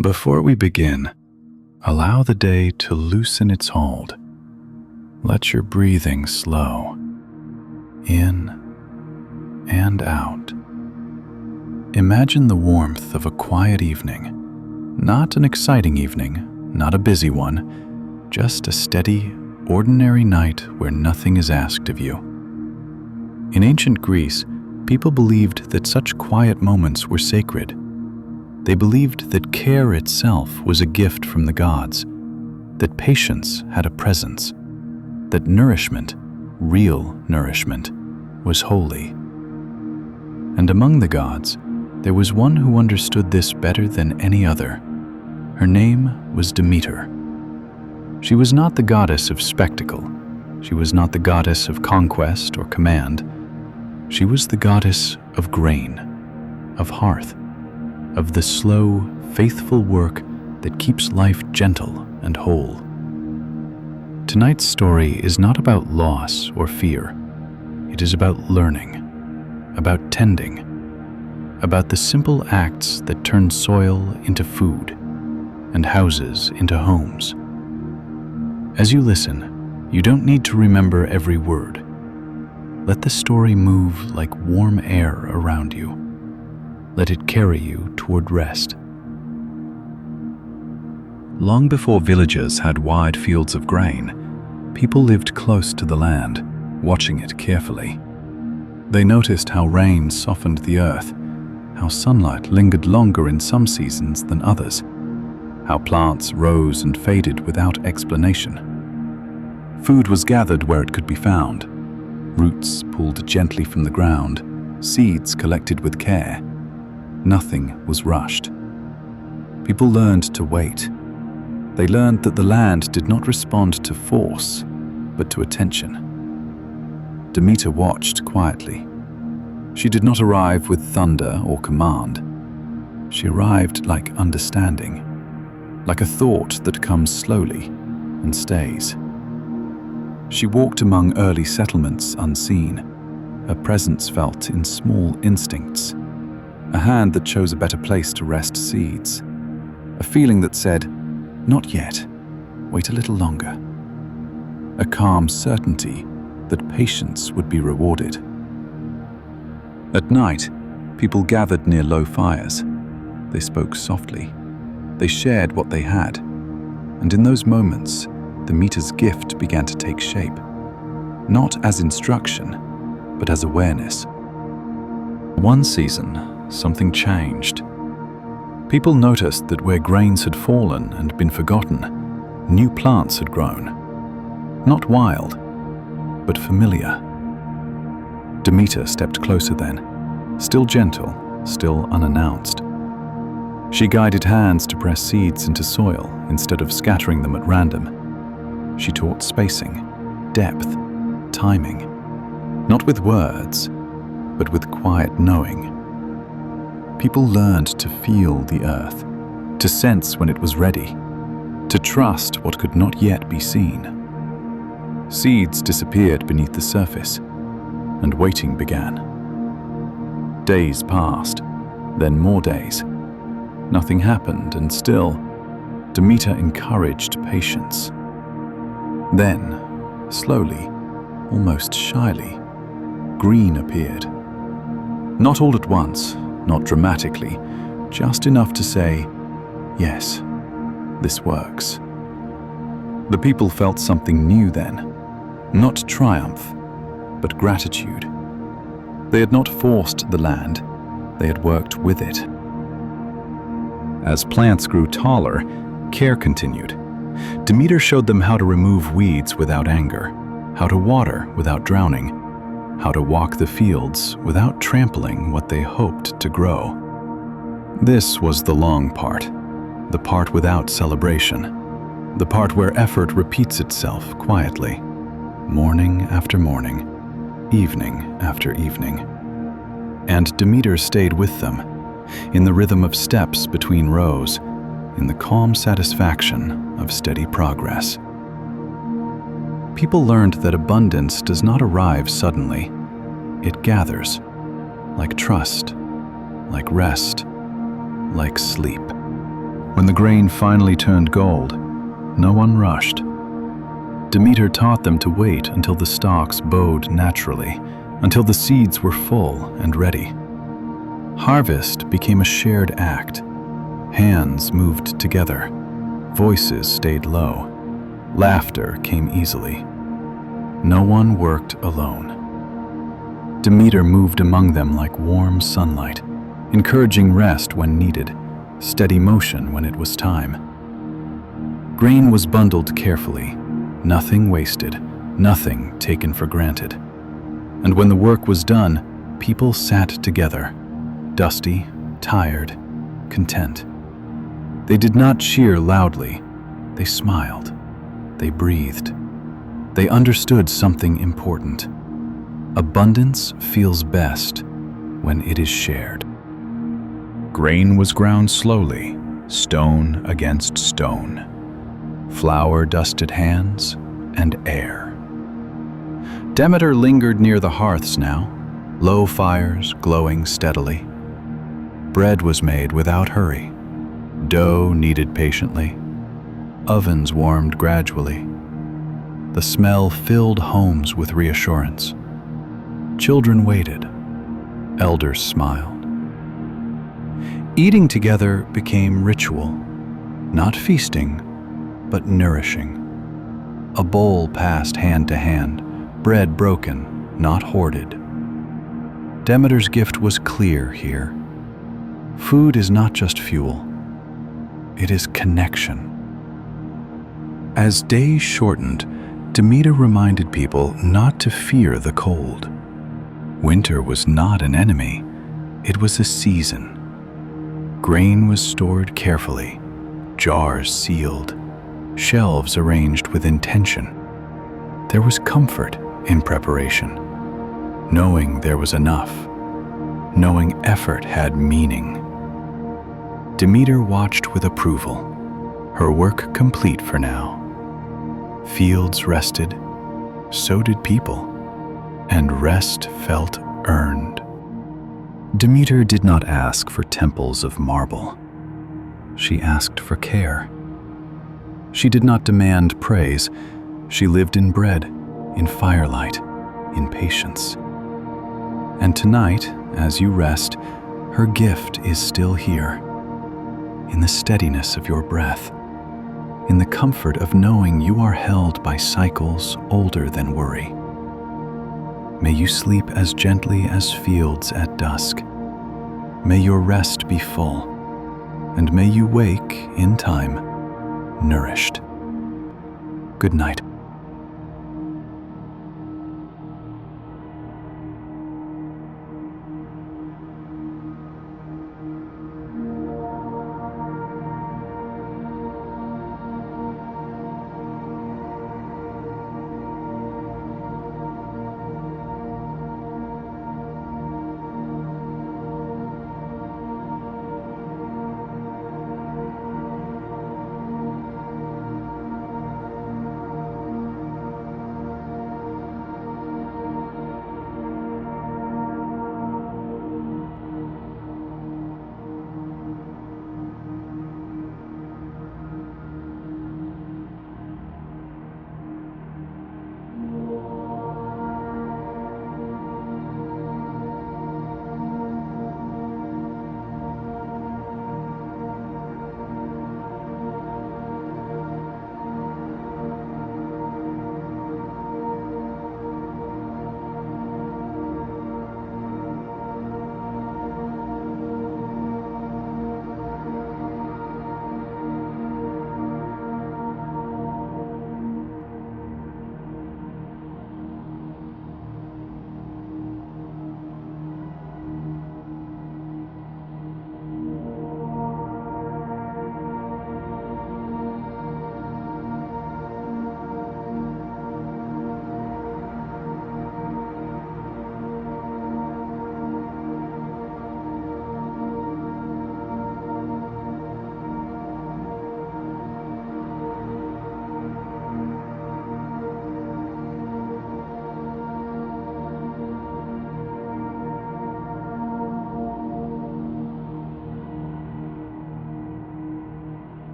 Before we begin, allow the day to loosen its hold. Let your breathing slow, in and out. Imagine the warmth of a quiet evening, not an exciting evening, not a busy one, just a steady, ordinary night where nothing is asked of you. In ancient Greece, people believed that such quiet moments were sacred. They believed that care itself was a gift from the gods, that patience had a presence, that nourishment, real nourishment, was holy. And among the gods, there was one who understood this better than any other. Her name was Demeter. She was not the goddess of spectacle. She was not the goddess of conquest or command. She was the goddess of grain, of hearth, of the slow, faithful work that keeps life gentle and whole. Tonight's story is not about loss or fear. It is about learning, about tending, about the simple acts that turn soil into food and houses into homes. As you listen, you don't need to remember every word. Let the story move like warm air around you. Let it carry you toward rest. Long before villages had wide fields of grain, people lived close to the land, watching it carefully. They noticed how rain softened the earth, how sunlight lingered longer in some seasons than others, how plants rose and faded without explanation. Food was gathered where it could be found, roots pulled gently from the ground, seeds collected with care. Nothing was rushed. People learned to wait. They learned that the land did not respond to force, but to attention. Demeter watched quietly. She did not arrive with thunder or command. She arrived like understanding, like a thought that comes slowly and stays. She walked among early settlements unseen, her presence felt in small instincts. A hand that chose a better place to rest seeds. A feeling that said, "Not yet, wait a little longer." A calm certainty that patience would be rewarded. At night, people gathered near low fires. They spoke softly. They shared what they had. And in those moments, Demeter's gift began to take shape. Not as instruction, but as awareness. One season, something changed. People noticed that where grains had fallen and been forgotten, new plants had grown. Not wild, but familiar. Demeter stepped closer then, still gentle, still unannounced. She guided hands to press seeds into soil instead of scattering them at random. She taught spacing, depth, timing, not with words, but with quiet knowing. People learned to feel the earth, to sense when it was ready, to trust what could not yet be seen. Seeds disappeared beneath the surface, and waiting began. Days passed, then more days. Nothing happened, and still, Demeter encouraged patience. Then, slowly, almost shyly, green appeared. Not all at once, not dramatically, just enough to say, "Yes, this works." The people felt something new then, not triumph, but gratitude. They had not forced the land, they had worked with it. As plants grew taller, care continued. Demeter showed them how to remove weeds without anger, how to water without drowning, how to walk the fields without trampling what they hoped to grow. This was the long part, the part without celebration, the part where effort repeats itself quietly, morning after morning, evening after evening. And Demeter stayed with them, in the rhythm of steps between rows, in the calm satisfaction of steady progress. People learned that abundance does not arrive suddenly. It gathers, like trust, like rest, like sleep. When the grain finally turned gold, no one rushed. Demeter taught them to wait until the stalks bowed naturally, until the seeds were full and ready. Harvest became a shared act. Hands moved together. Voices stayed low. Laughter came easily. No one worked alone. Demeter moved among them like warm sunlight, encouraging rest when needed, steady motion when it was time. Grain was bundled carefully, nothing wasted, nothing taken for granted. And when the work was done, people sat together, dusty, tired, content. They did not cheer loudly. They smiled. They breathed. They understood something important. Abundance feels best when it is shared. Grain was ground slowly, stone against stone. Flour dusted hands and air. Demeter lingered near the hearths now, low fires glowing steadily. Bread was made without hurry. Dough kneaded patiently. Ovens warmed gradually. The smell filled homes with reassurance. Children waited. Elders smiled. Eating together became ritual, not feasting, but nourishing. A bowl passed hand to hand, bread broken, not hoarded. Demeter's gift was clear here. Food is not just fuel. It is connection. As days shortened, Demeter reminded people not to fear the cold. Winter was not an enemy. It was a season. Grain was stored carefully, jars sealed, shelves arranged with intention. There was comfort in preparation, knowing there was enough, knowing effort had meaning. Demeter watched with approval, her work complete for now. Fields rested, so did people, and rest felt earned. Demeter did not ask for temples of marble. She asked for care. She did not demand praise. She lived in bread, in firelight, in patience. And tonight, as you rest, her gift is still here, in the steadiness of your breath, in the comfort of knowing you are held by cycles older than worry. May you sleep as gently as fields at dusk. May your rest be full, and may you wake in time, nourished. Good night.